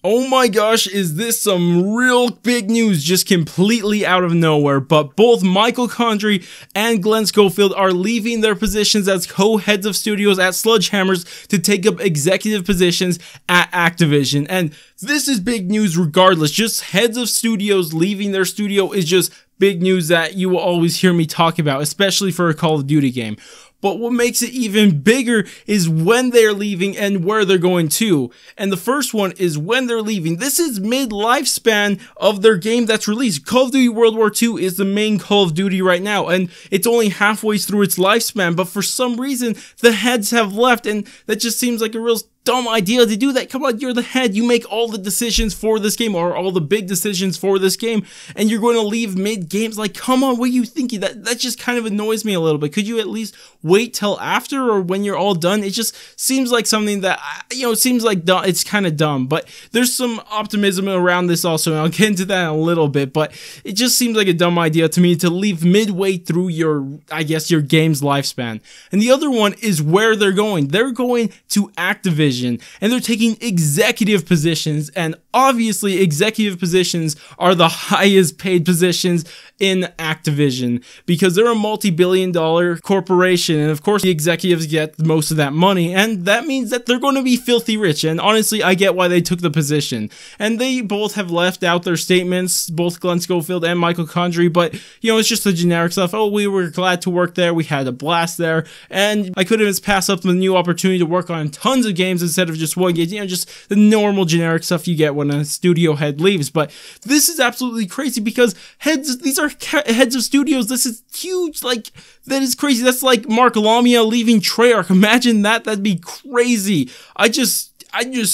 Oh my gosh, is this some real big news just completely out of nowhere, but both Michael Condrey and Glen Schofield are leaving their positions as co-heads of studios at Sledgehammer's to take up executive positions at Activision. And this is big news regardless. Just heads of studios leaving their studio is just big news that you will always hear me talk about, especially for a Call of Duty game. But what makes it even bigger is when they're leaving and where they're going to. And the first one is when they're leaving. This is mid-lifespan of their game that's released. Call of Duty World War II is the main Call of Duty right now, and it's only halfway through its lifespan, but for some reason, the heads have left, and that just seems like a real dumb idea to do that. Come on, you're the head. You make all the decisions for this game, or all the big decisions for this game, and you're going to leave mid-games. Like, come on, what are you thinking? That just kind of annoys me a little bit. Could you at least wait till after, or when you're all done? It just seems like something that, it seems like it's kind of dumb, but there's some optimism around this also, and I'll get into that in a little bit, but it just seems like a dumb idea to me to leave midway through your, I guess, your game's lifespan. And the other one is where they're going. They're going to Activision, and they're taking executive positions, and obviously executive positions are the highest paid positions in Activision because they're a multi-billion-dollar corporation, and of course the executives get most of that money, and that means that they're going to be filthy rich. And honestly, I get why they took the position, and they both have left out their statements, both Glen Schofield and Michael Condrey, but it's just the generic stuff. Oh, we were glad to work there, we had a blast there, and I couldn't just pass up the new opportunity to work on tons of games instead of just one game. Just the normal generic stuff you get when a studio head leaves. But this is absolutely crazy because these are heads of studios. This is huge. Like, that is crazy. That's like Mark Lamia leaving Treyarch. Imagine that. That'd be crazy. I just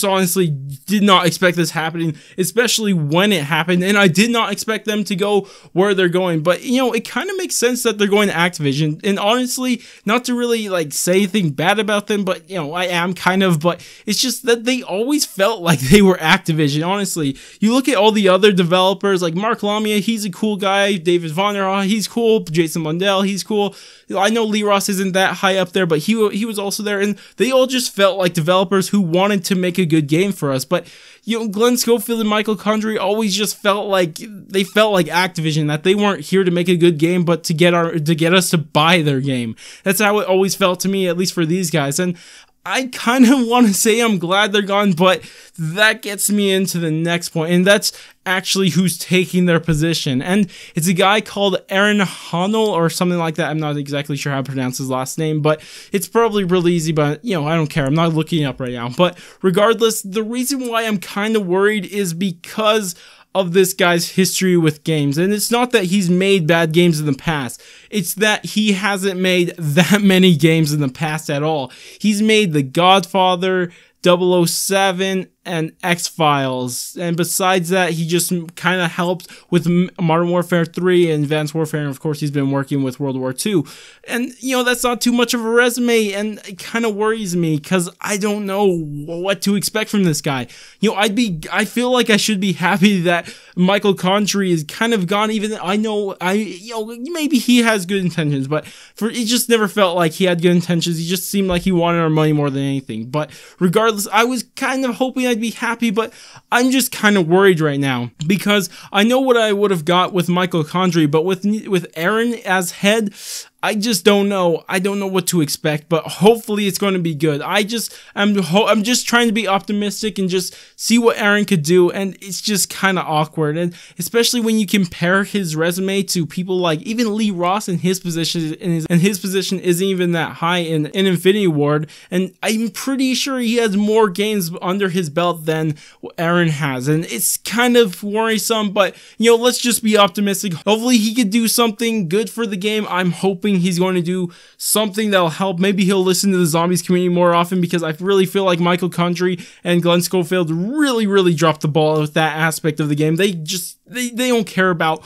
honestly did not expect this happening, especially when it happened, and I did not expect them to go where they're going. But it kind of makes sense that they're going to Activision, and honestly, not to really say anything bad about them, but I am kind of, but it's just that they always felt like they were Activision. Honestly, you look at all the other developers, like Mark Lamia, he's a cool guy. David Vonner, he's cool. Jason Mundell, he's cool. I know Lee Ross isn't that high up there, but he was also there, and they all just felt like developers who wanted to make a good game for us. But Glen Schofield and Michael Condrey always just felt like Activision, that they weren't here to make a good game, but to get us to buy their game. That's how it always felt to me, at least for these guys. And I kind of want to say I'm glad they're gone, but that gets me into the next point, and that's actually who's taking their position. And it's a guy called Aaron Honnell or something like that. I'm not exactly sure how to pronounce his last name, but it's probably really easy, but I don't care. I'm not looking it up right now. But regardless, the reason why I'm kind of worried is because of this guy's history with games. And it's not that he's made bad games in the past. It's that he hasn't made that many games in the past at all. He's made The Godfather, 007, and X-Files, and besides that, he just kind of helped with Modern Warfare 3 and Advanced Warfare, and of course he's been working with World War II, and that's not too much of a resume, and it kind of worries me, because I don't know what to expect from this guy. I feel like I should be happy that Michael Condrey is kind of gone, even I know, maybe he has good intentions, but it just never felt like he had good intentions. He just seemed like he wanted our money more than anything. But regardless, I was kind of hoping I'd be happy, but I'm just kind of worried right now because I know what I would have got with Michael Condrey, but with Aaron as head, I just don't know. I don't know what to expect, but hopefully it's going to be good. I'm just trying to be optimistic and just see what Aaron could do, and it's just kind of awkward, and especially when you compare his resume to people like even Lee Ross in his position, and his position isn't even that high in Infinity Ward, and I'm pretty sure he has more games under his belt than Aaron has, and it's kind of worrisome, but let's just be optimistic. Hopefully he could do something good for the game. I'm hoping he's going to do something that'll help. Maybe he'll listen to the zombies community more often, because I really feel like Michael Condrey and Glen Schofield really dropped the ball with that aspect of the game. They they don't care about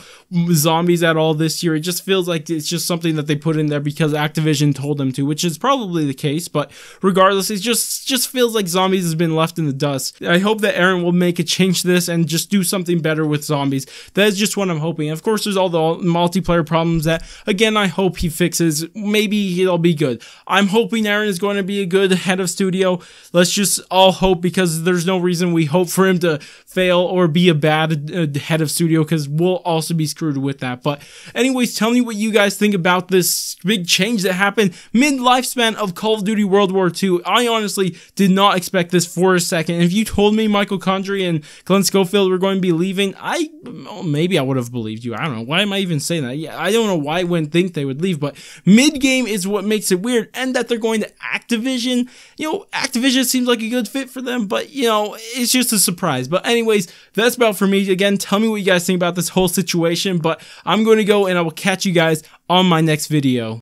zombies at all this year. It just feels like it's just something that they put in there because Activision told them to, which is probably the case, but regardless, it just feels like zombies has been left in the dust. I hope that Aaron will make a change to this and just do something better with zombies. That is just what I'm hoping. Of course, there's all the multiplayer problems that, again, I hope he fixes. Maybe it'll be good. I'm hoping Aaron is going to be a good head of studio. Let's just all hope, because there's no reason we hope for him to fail or be a bad head of studio, because we'll also be screwed with that. But anyways, tell me what you guys think about this big change that happened mid-lifespan of Call of Duty World War II. I honestly did not expect this for a second. If you told me Michael Condrey and Glen Schofield were going to be leaving, maybe I would have believed you. I don't know. Why am I even saying that? Yeah, I don't know why I wouldn't think they would leave, but mid-game is what makes it weird. And that they're going to Activision. You know, Activision seems like a good fit for them, but, you know, it's just a surprise. But anyways, that's about for me. Again, tell me what you guys think about this whole situation, but I'm going to go and I will catch you guys on my next video.